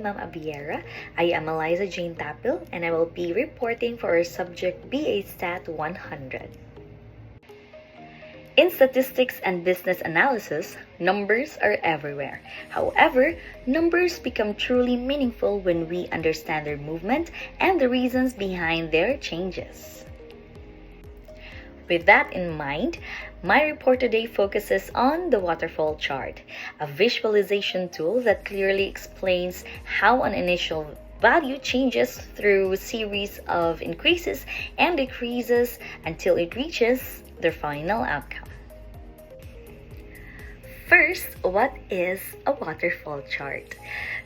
Ma'am Abiera. I am Eliza Jane Tapil and I will be reporting for our subject BA Stat 100. In statistics and business analysis, numbers are everywhere. However, numbers become truly meaningful when we understand their movement and the reasons behind their changes. With that in mind, my report today focuses on the waterfall chart, a visualization tool that clearly explains how an initial value changes through a series of increases and decreases until it reaches their final outcome. First, what is a waterfall chart?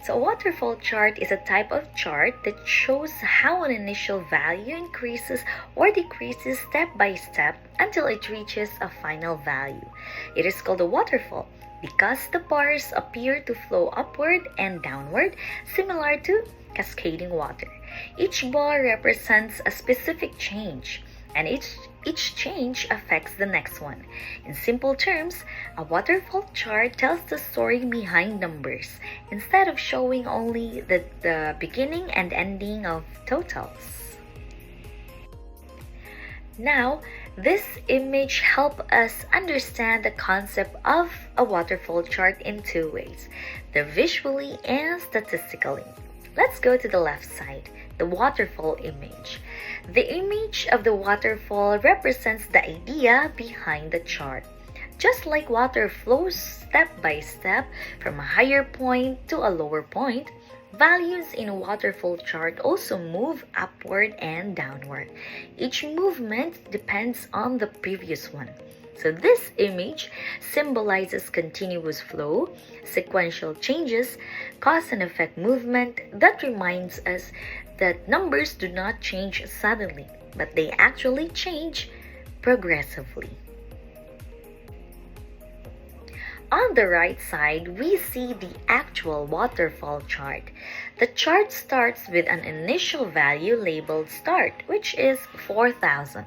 So a waterfall chart is a type of chart that shows how an initial value increases or decreases step by step until it reaches a final value. It is called a waterfall because the bars appear to flow upward and downward, similar to cascading water. Each bar represents a specific change, and each change affects the next one. In simple terms, a waterfall chart tells the story behind numbers instead of showing only the beginning and ending of totals. Now, this image helps us understand the concept of a waterfall chart in two ways, the visually and statistically. Let's go to the left side, the waterfall image. The image of the waterfall represents the idea behind the chart. Just like water flows step by step from a higher point to a lower point, values in a waterfall chart also move upward and downward. Each movement depends on the previous one. So this image symbolizes continuous flow, sequential changes, cause and effect movement that reminds us that numbers do not change suddenly, but they actually change progressively. On the right side, we see the actual waterfall chart. The chart starts with an initial value labeled start, which is 4,000.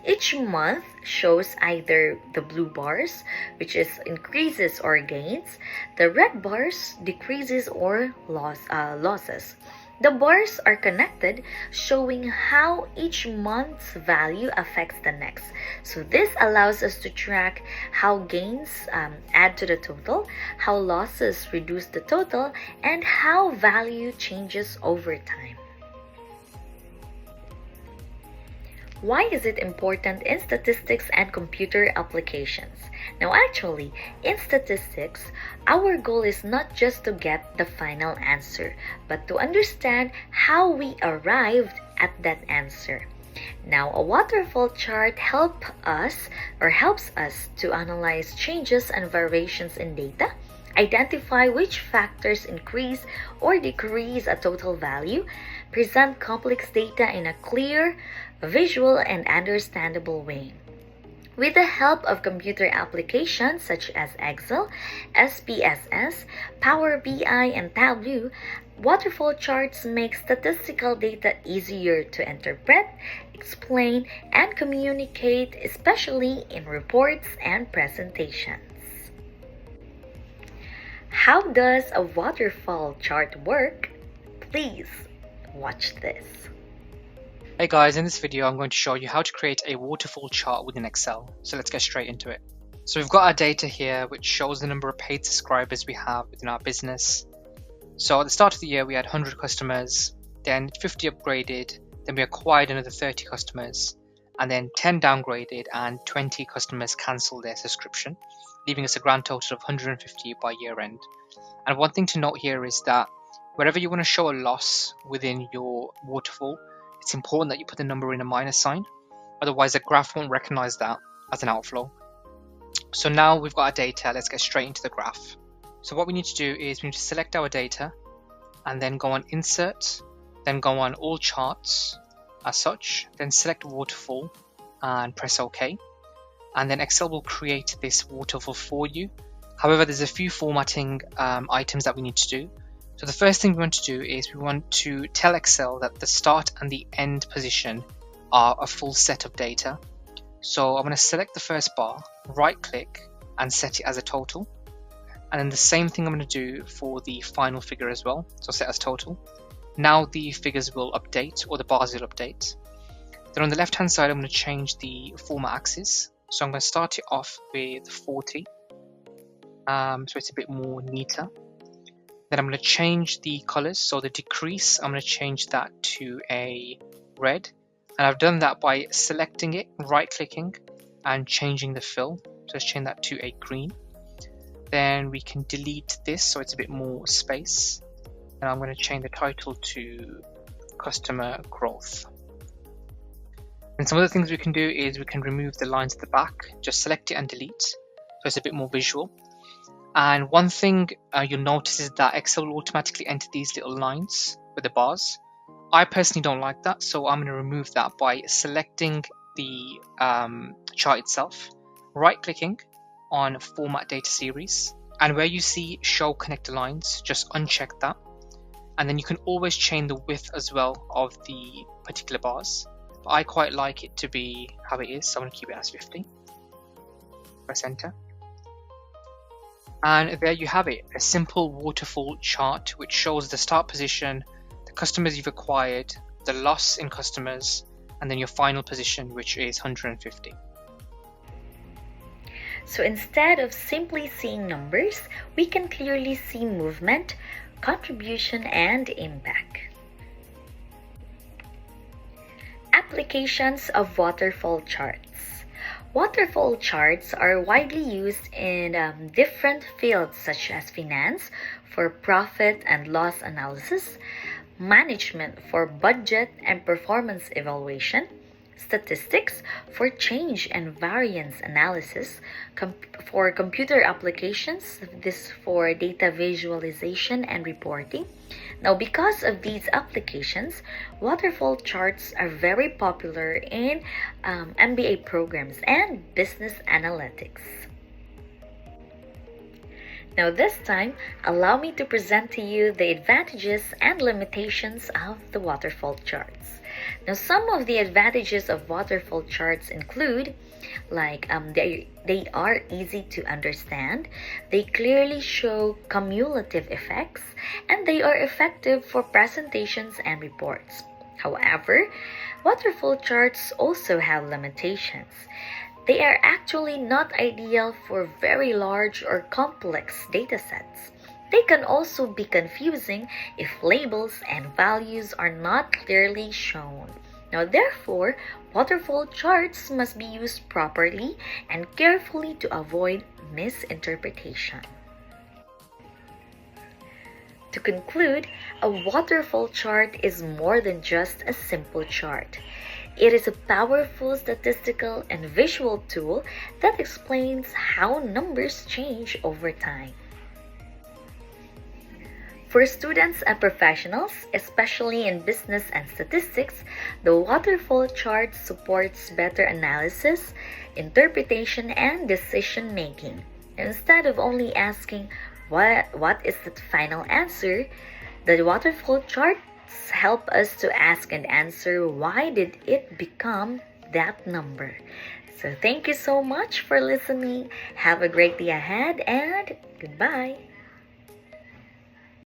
Each month shows either the blue bars, which is increases or gains, the red bars, decreases or losses. The bars are connected, showing how each month's value affects the next. So this allows us to track how gains add to the total, how losses reduce the total, and how value changes over time. Why is it important in statistics and computer applications? Now actually, in statistics, our goal is not just to get the final answer, but to understand how we arrived at that answer. Now, a waterfall chart helps us to analyze changes and variations in data, identify which factors increase or decrease a total value, present complex data in a clear, visual, and understandable way. With the help of computer applications such as Excel, SPSS, Power BI, and Tableau, waterfall charts make statistical data easier to interpret, explain, and communicate, especially in reports and presentations. How does a waterfall chart work? Please watch this. Hey guys, in this video I'm going to show you how to create a waterfall chart within Excel. So let's get straight into it. So we've got our data here which shows the number of paid subscribers we have within our business. So at the start of the year we had 100 customers, then 50 upgraded, then we acquired another 30 customers, and then 10 downgraded and 20 customers cancelled their subscription, leaving us a grand total of 150 by year end. And one thing to note here is that wherever you want to show a loss within your waterfall, it's important that you put the number in a minus sign, otherwise the graph won't recognize that as an outflow. So now we've got our data, let's get straight into the graph. So what we need to do is we need to select our data and then go on Insert, then go on All Charts as such, then select Waterfall and press OK. And then Excel will create this waterfall for you. However, there's a few formatting items that we need to do. So the first thing we want to do is we want to tell Excel that the start and the end position are a full set of data. So I'm going to select the first bar, right click and set it as a total. And then the same thing I'm going to do for the final figure as well. So set as total. Now the figures will update, or the bars will update. Then on the left hand side, I'm going to change the format axis. So I'm going to start it off with 40. So it's a bit more neater. Then I'm going to change the colors. So the decrease, I'm going to change that to a red. And I've done that by selecting it, right clicking, and changing the fill. So let's change that to a green. Then we can delete this so it's a bit more space. And I'm going to change the title to customer growth. And some other things we can do is we can remove the lines at the back, just select it and delete. So it's a bit more visual. And one thing you'll notice is that Excel will automatically enter these little lines with the bars. I personally don't like that, so I'm going to remove that by selecting the chart itself, right clicking on Format Data Series, and where you see Show Connector Lines, just uncheck that. And then you can always change the width as well of the particular bars. But I quite like it to be how it is, so I'm going to keep it as 50. Press enter. And there you have it, a simple waterfall chart which shows the start position, the customers you've acquired, the loss in customers, and then your final position, which is 150. So instead of simply seeing numbers, we can clearly see movement, contribution, and impact. Applications of waterfall charts. Waterfall charts are widely used in different fields such as finance for profit and loss analysis, management for budget and performance evaluation, statistics for change and variance analysis, for computer applications, this for data visualization and reporting. Now, because of these applications, waterfall charts are very popular in MBA programs and business analytics. Now this time, allow me to present to you the advantages and limitations of the waterfall charts. Now some of the advantages of waterfall charts include they are easy to understand, they clearly show cumulative effects, and they are effective for presentations and reports. However, waterfall charts also have limitations. They are actually not ideal for very large or complex datasets. They can also be confusing if labels and values are not clearly shown. Now, therefore, waterfall charts must be used properly and carefully to avoid misinterpretation. To conclude, a waterfall chart is more than just a simple chart. It is a powerful statistical and visual tool that explains how numbers change over time. For students and professionals, especially in business and statistics, the waterfall chart supports better analysis, interpretation, and decision making. Instead of only asking what is the final answer, the waterfall charts help us to ask and answer why did it become that number. So thank you so much for listening. Have a great day ahead and goodbye.